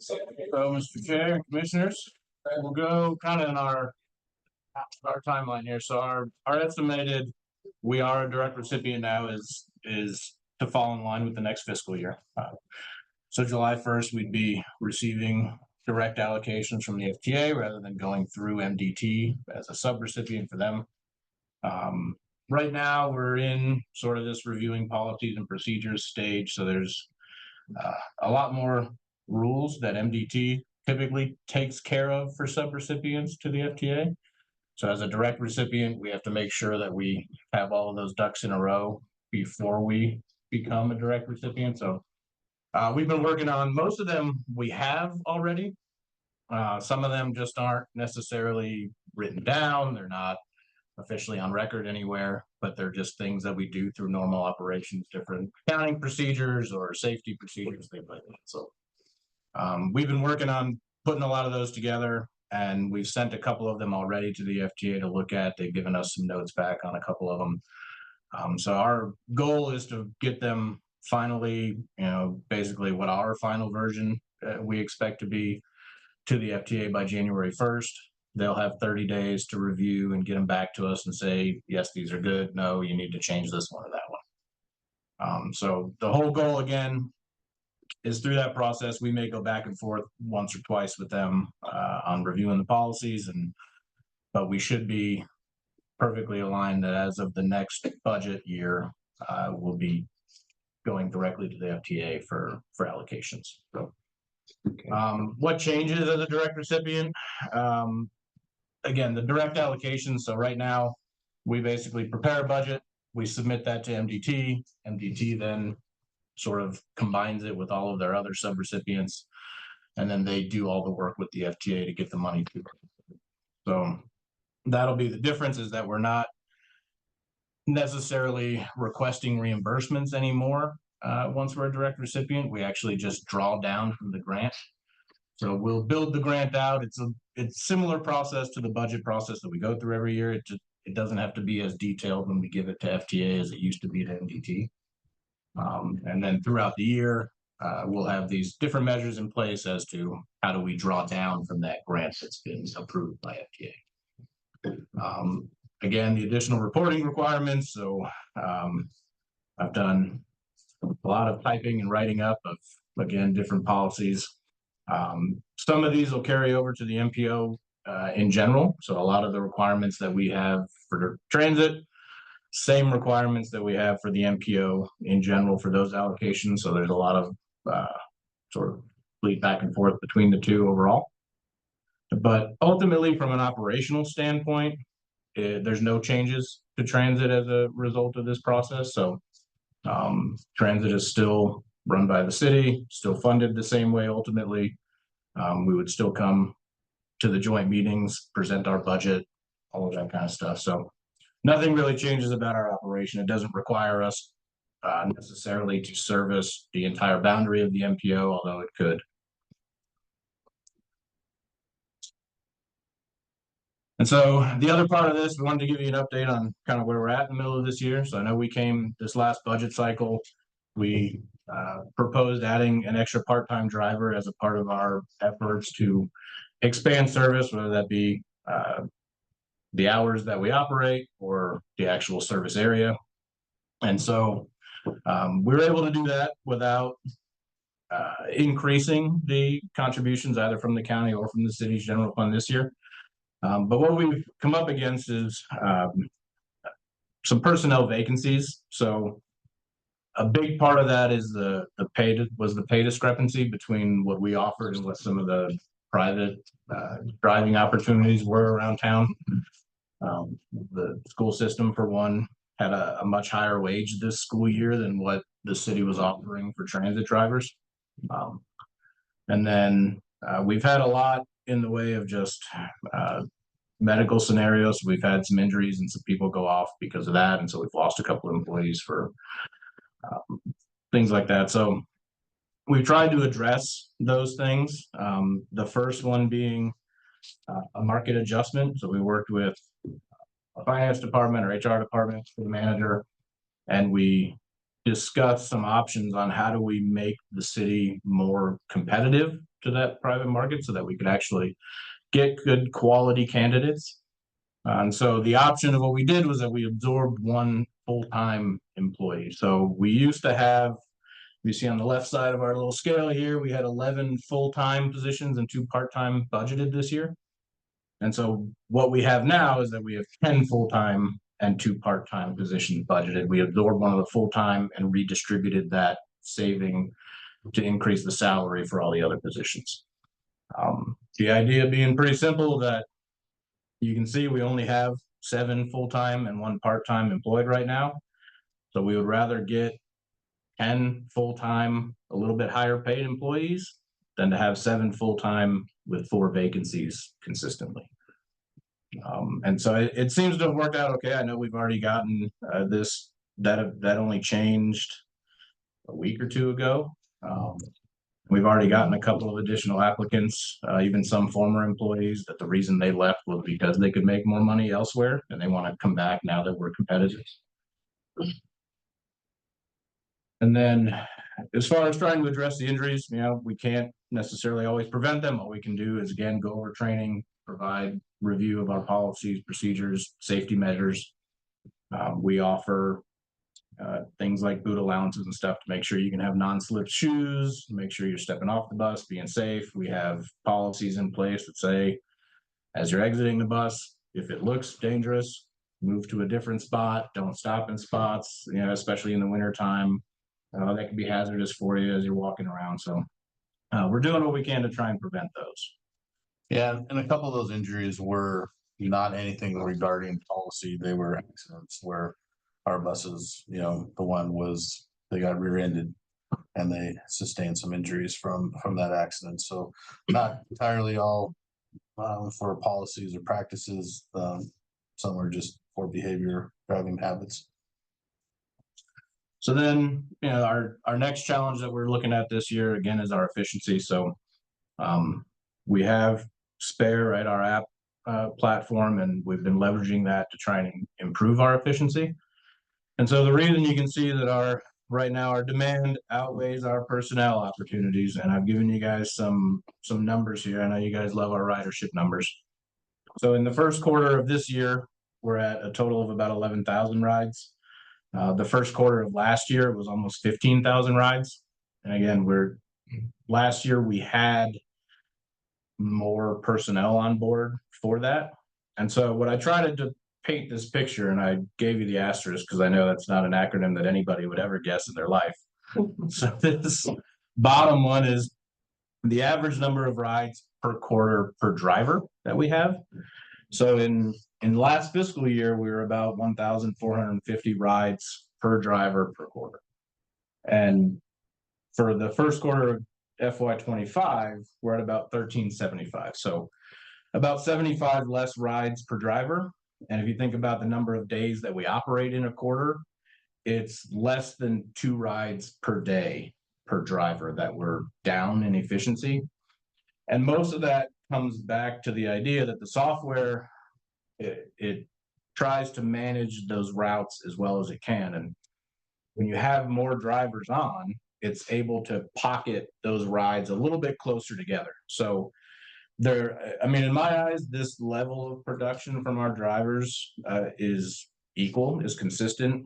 So, Mr. Chair, Commissioners, we'll go kind of in our timeline here. So our estimated, we are a direct recipient now is to fall in line with the next fiscal year. So July 1st, we'd be receiving direct allocations from the FTA rather than going through MDT as a subrecipient for them. Right now, we're in sort of this reviewing policies and procedures stage. So there's a lot more rules that MDT typically takes care of for subrecipients to the FTA. So as a direct recipient, we have to make sure that we have all of those ducks in a row before we become a direct recipient. So we've been working on most of them we have already. Some of them just aren't necessarily written down. They're not officially on record anywhere, but they're just things that we do through normal operations, different accounting procedures or safety procedures, things like that. So we've been working on putting a lot of those together, and we've sent a couple of them already to the FTA to look at. They've given us some notes back on a couple of them. So our goal is to get them finally, basically what our final version we expect to be to the FTA by January 1st. They'll have 30 days to review and get them back to us and say, yes, these are good. No, you need to change this one or that one. So the whole goal again is through that process, we may go back and forth once or twice with them on reviewing the policies, but we should be perfectly aligned that as of the next budget year, we'll be going directly to the FTA for allocations. So, what changes as a direct recipient? Again, the direct allocation. So right now, we basically prepare a budget, we submit that to MDT. MDT then sort of combines it with all of their other subrecipients, and then they do all the work with the FTA to get the money to them. So that'll be the difference, is that we're not necessarily requesting reimbursements anymore. Once we're a direct recipient, we actually just draw down from the grant. So we'll build the grant out. It's similar process to the budget process that we go through every year. It doesn't have to be as detailed when we give it to FTA as it used to be to MDT. And then throughout the year, we'll have these different measures in place as to how do we draw down from that grant that's been approved by FTA. Again, the additional reporting requirements. So I've done a lot of typing and writing up of, again, different policies. Some of these will carry over to the MPO in general. So a lot of the requirements that we have for transit, same requirements that we have for the MPO in general for those allocations. So there's a lot of sort of bleed back and forth between the two overall. But ultimately, from an operational standpoint, there's no changes to transit as a result of this process. So transit is still run by the city, still funded the same way ultimately. We would still come to the joint meetings, present our budget, all of that kind of stuff. So nothing really changes about our operation. It doesn't require us necessarily to service the entire boundary of the MPO, although it could. And so the other part of this, we wanted to give you an update on kind of where we're at in the middle of this year. So I know we came this last budget cycle, we proposed adding an extra part-time driver as a part of our efforts to expand service, whether that be the hours that we operate or the actual service area. And so we were able to do that without increasing the contributions either from the county or from the city's general fund this year. But what we've come up against is some personnel vacancies. So a big part of that is the pay discrepancy between what we offered and what some of the private driving opportunities were around town. The school system, for one, had a much higher wage this school year than what the city was offering for transit drivers. And then we've had a lot in the way of just medical scenarios. We've had some injuries and some people go off because of that. And so we've lost a couple of employees for things like that. So we've tried to address those things. The first one being a market adjustment. So we worked with a finance department or HR department for the manager, and we discuss some options on how do we make the city more competitive to that private market so that we could actually get good quality candidates. And so the option of what we did was that we absorbed one full-time employee. So we used to have, you see on the left side of our little scale here, we had 11 full-time positions and 2 part-time budgeted this year. And so what we have now is that we have 10 full-time and 2 part-time positions budgeted. We absorbed one of the full-time and redistributed that saving to increase the salary for all the other positions. The idea being pretty simple, that you can see we only have 7 full-time and 1 part-time employed right now. So we would rather get 10 full-time, a little bit higher paid employees than to have 7 full-time with 4 vacancies consistently. And so it seems to have worked out okay. I know we've already gotten that only changed a week or 2 ago. We've already gotten a couple of additional applicants, even some former employees, that the reason they left was because they could make more money elsewhere and they want to come back now that we're competitive. And then as far as trying to address the injuries, we can't necessarily always prevent them. All we can do is, again, go over training, provide review of our policies, procedures, safety measures. We offer things like boot allowances and stuff to make sure you can have non-slip shoes, make sure you're stepping off the bus, being safe. We have policies in place that say, as you're exiting the bus, if it looks dangerous, move to a different spot, don't stop in spots, especially in the winter time. That can be hazardous for you as you're walking around. So we're doing what we can to try and prevent those. Yeah, and a couple of those injuries were not anything regarding policy. They were accidents where our buses, the one was, they got rear-ended and they sustained some injuries from that accident. So not entirely all for policies or practices. Some are just poor behavior, driving habits. So then, our next challenge that we're looking at this year, again, is our efficiency. So we have Spare, right, our app platform, and we've been leveraging that to try and improve our efficiency. And so the reason you can see that right now our demand outweighs our personnel opportunities, and I've given you guys some numbers here. I know you guys love our ridership numbers. So in the first quarter of this year, we're at a total of about 11,000 rides. The first quarter of last year was almost 15,000 rides. And again, last year we had more personnel on board for that. And so what I tried to paint this picture, and I gave you the asterisk because I know that's not an acronym that anybody would ever guess in their life. So this bottom one is the average number of rides per quarter per driver that we have. So in last fiscal year, we were about 1,450 rides per driver per quarter. And for the first quarter of FY25, we're at about 1,375. So about 75 less rides per driver. And if you think about the number of days that we operate in a quarter, it's less than 2 rides per day per driver that we're down in efficiency. And most of that comes back to the idea that the software, it tries to manage those routes as well as it can. And when you have more drivers on, it's able to pocket those rides a little bit closer together. So in my eyes, this level of production from our drivers is consistent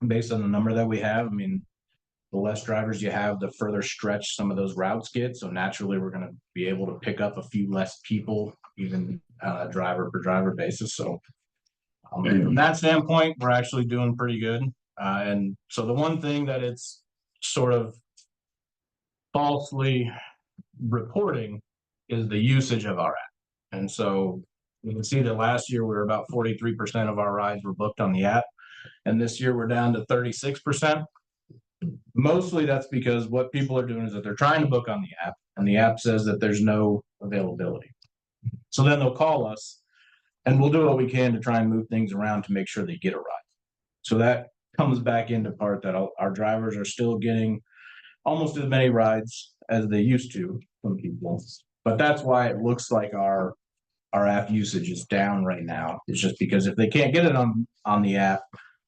based on the number that we have. The less drivers you have, the further stretch some of those routes get. So naturally, we're going to be able to pick up a few less people, even driver per driver basis. So from that standpoint, we're actually doing pretty good. And so the one thing that it's sort of falsely reporting is the usage of our app. And so you can see that last year we were about 43% of our rides were booked on the app. And this year we're down to 36%. Mostly that's because what people are doing is that they're trying to book on the app and the app says that there's no availability. So then they'll call us and we'll do what we can to try and move things around to make sure they get a ride. So that comes back into part that our drivers are still getting almost as many rides as they used to from people. But that's why it looks like our app usage is down right now. It's just because if they can't get it on the app,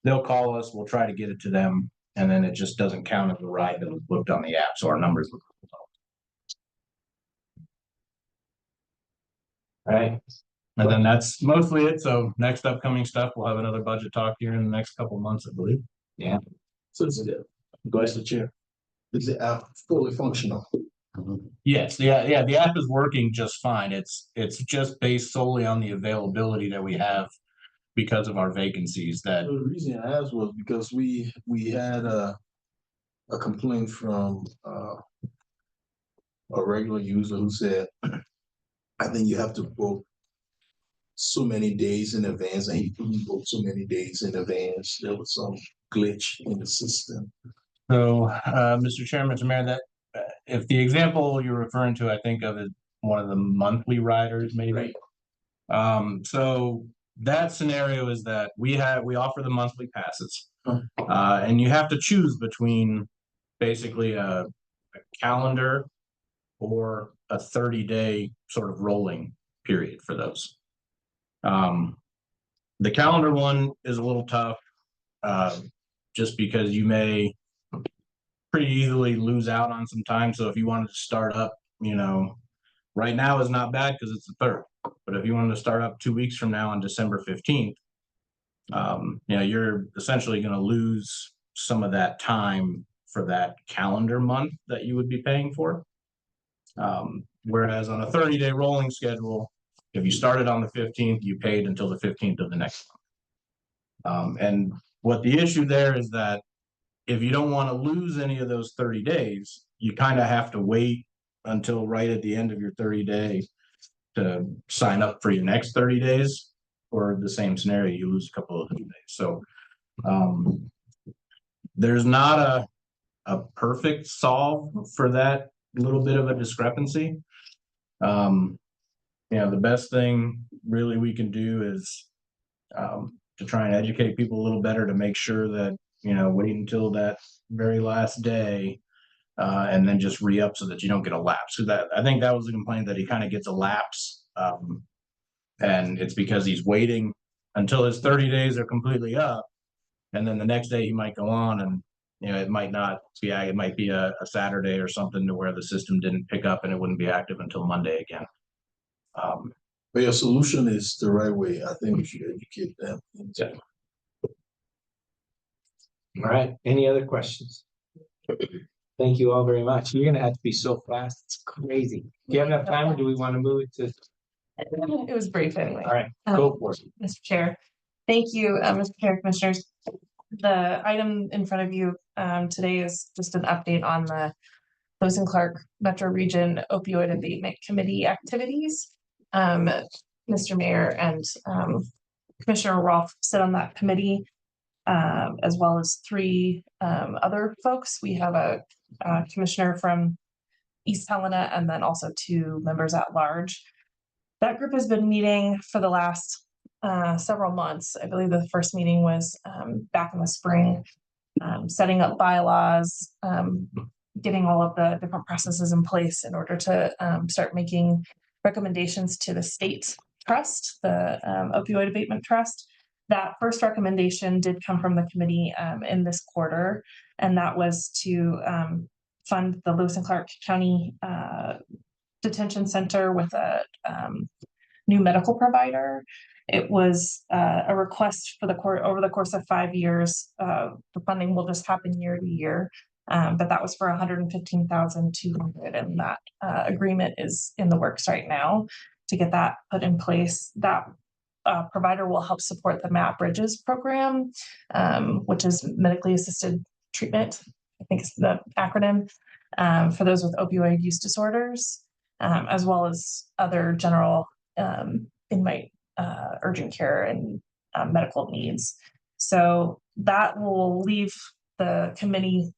they'll call us, we'll try to get it to them, And then it just doesn't count as a ride that was booked on the app, so our numbers look. All right. And then that's mostly it. So next upcoming stuff, we'll have another budget talk here in the next couple of months, I believe. Yeah. So is it, go ahead, Chair. Is the app fully functional? Yes, yeah, the app is working just fine. It's just based solely on the availability that we have because of our vacancies that. The reason I asked was because we had a complaint from a regular user who said, I think you have to book so many days in advance, and he couldn't book so many days in advance. There was some glitch in the system. So, Mr. Chairman, Mr. Mayor, that if the example you're referring to, I think of as one of the monthly riders, maybe. Right. So that scenario is that we offer the monthly passes, and you have to choose between basically a calendar or a 30-day sort of rolling period for those. The calendar one is a little tough, just because you may pretty easily lose out on some time. So if you wanted to start up, right now is not bad because it's the 3rd. But if you wanted to start up 2 weeks from now on December 15th, you're essentially going to lose some of that time for that calendar month that you would be paying for. Whereas on a 30-day rolling schedule, if you started on the 15th, you paid until the 15th of the next month. And what the issue there is that if you don't want to lose any of those 30 days, you kind of have to wait until right at the end of your 30-day to sign up for your next 30 days, or the same scenario, you lose a couple of days. So there's not a perfect solve for that little bit of a discrepancy. The best thing really we can do is to try and educate people a little better to make sure that, wait until that very last day and then just re-up so that you don't get a lapse. So that, I think that was the complaint, that he kind of gets a lapse. And it's because he's waiting until his 30 days are completely up. And then the next day he might go on and, it might not be, it might be a Saturday or something to where the system didn't pick up and it wouldn't be active until Monday again. But your solution is the right way. I think we should educate them. Yeah. All right. Any other questions? Thank you all very much. You're gonna have to be so fast. It's crazy. Do you have enough time, or do we want to move it to? It was brief anyway. All right, go for it. Mr. Chair, thank you, Mr. Chair, Commissioners. The item in front of you today is just an update on the Lewis and Clark Metro Region Opioid Abatement Committee activities. Mr. Mayor and Commissioner Rolfe sit on that committee, as well as 3 other folks. We have a commissioner from East Helena, and then also 2 members at large. That group has been meeting for the last several months. I believe the first meeting was back in the spring, setting up bylaws, getting all of the different processes in place in order to start making recommendations to the state trust, the Opioid Abatement Trust. That first recommendation did come from the committee in this quarter, and that was to fund the Lewis and Clark County Detention Center with a new medical provider. It was a request for the court over the course of 5 years. The funding will just happen year to year, but that was for $115,200, and that agreement is in the works right now to get that put in place. That provider will help support the MAP Bridges program, which is medically assisted treatment. I think it's the acronym for those with opioid use disorders, as well as other general inmate urgent care and medical needs. So that will leave the committee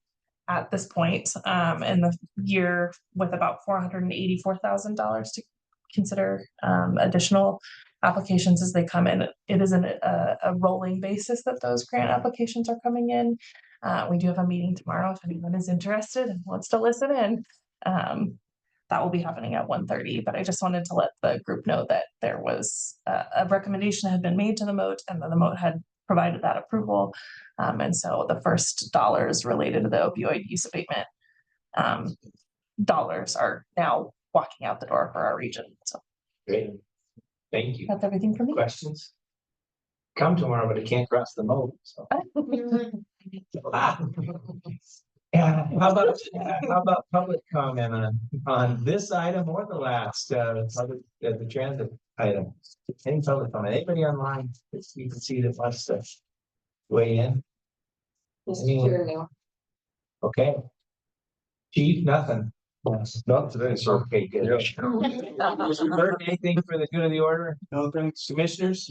at this point in the year with about $484,000 to consider additional applications as they come in. It is a rolling basis that those grant applications are coming in. We do have a meeting tomorrow if anyone is interested and wants to listen in. That will be happening at 1:30, but I just wanted to let the group know that there was a recommendation had been made to the MOAT, and then the MOAT had provided that approval. And so the first dollars related to the opioid use abatement dollars are now walking out the door for our region. So Great. Thank you. that's everything for me. Questions? Come tomorrow, but it can't cross the moat, so. Yeah, how about public comment on this item or the last, the transit item? Any public comment? Anybody online that you can see that wants to weigh in? Anyone? Okay. Chief, nothing. Not today, sir. Okay, good. Heard anything for the good of the order? No, thanks. Commissioners,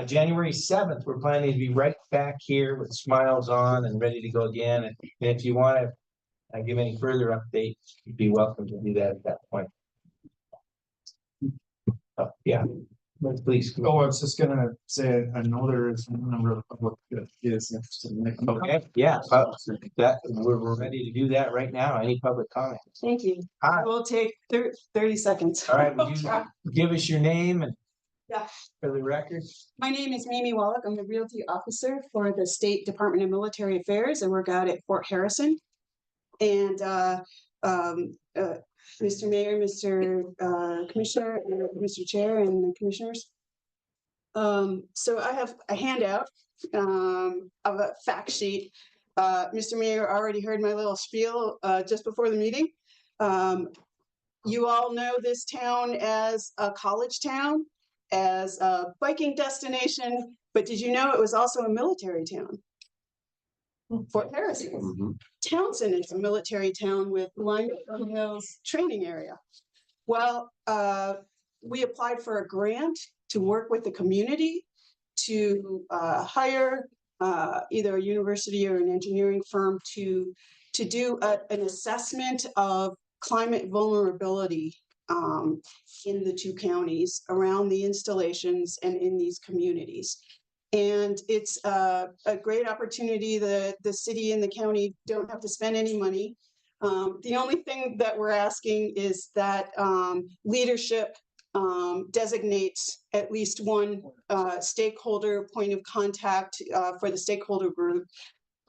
January 7th, we're planning to be right back here with smiles on and ready to go again. And if you want to give any further updates, you'd be welcome to do that at that point. Yeah, please. Oh, I was just gonna say, I know there is a number of the public that is interested in making. Okay, yeah, that, we're ready to do that right now. Any public comment? Thank you. Hi. We'll take 30 seconds. All right, would you give us your name and Yeah. for the record? My name is Mimi Wallach. I'm the Realty Officer for the State Department of Military Affairs. I work out at Fort Harrison. And Mr. Mayor, Mr. Commissioner, Mr. Chair, and the commissioners. So I have a handout of a fact sheet. Mr. Mayor already heard my little spiel just before the meeting. You all know this town as a college town, as a biking destination, but did you know it was also a military town? Fort Harrison. Townsend is a military town with Limestone Hills training area. Well, we applied for a grant to work with the community to hire either a university or an engineering firm to do an assessment of climate vulnerability in the two counties around the installations and in these communities. And it's a great opportunity. The city and the county don't have to spend any money. The only thing that we're asking is that leadership designates at least one stakeholder point of contact for the stakeholder group.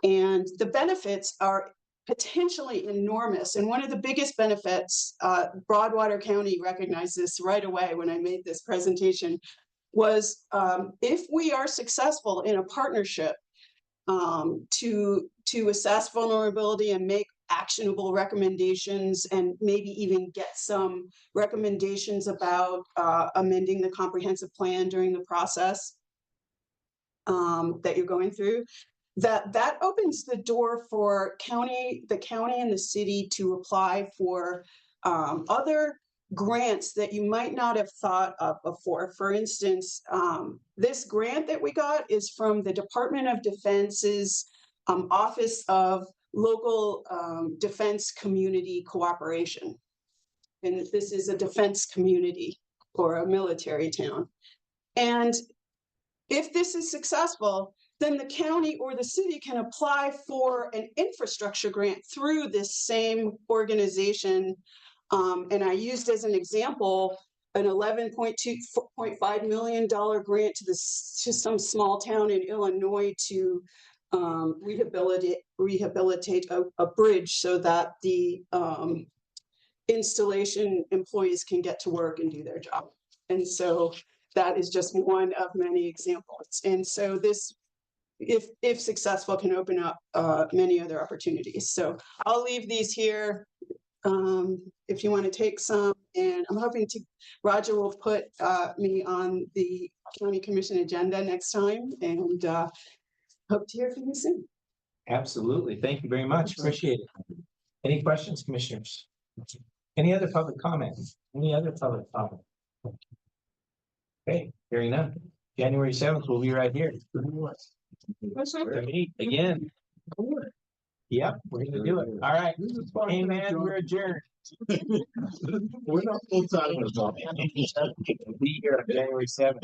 And the benefits are potentially enormous. And one of the biggest benefits, Broadwater County recognized this right away when I made this presentation, was if we are successful in a partnership to assess vulnerability and make actionable recommendations and maybe even get some recommendations about amending the comprehensive plan during the process that you're going through, that opens the door for the county and the city to apply for other grants that you might not have thought of before. For instance, this grant that we got is from the Department of Defense's Office of Local Defense Community Cooperation. And this is a defense community or a military town. And if this is successful, then the county or the city can apply for an infrastructure grant through this same organization. And I used as an example an $11.5 million grant to some small town in Illinois to rehabilitate a bridge so that the installation employees can get to work and do their job. And so that is just one of many examples. And so this, if successful, can open up many other opportunities. So I'll leave these here if you want to take some, and I'm hoping Roger will put me on the county commission agenda next time, and hope to hear from you soon. Absolutely. Thank you very much. Appreciate it. Any questions, commissioners? Any other public comments? Any other public comment? Okay, hearing none. January 7th, we'll be right here. To meet again. Yep, we're gonna do it. All right. Amen. We're adjourned. We're not full time. Be here on January 7th.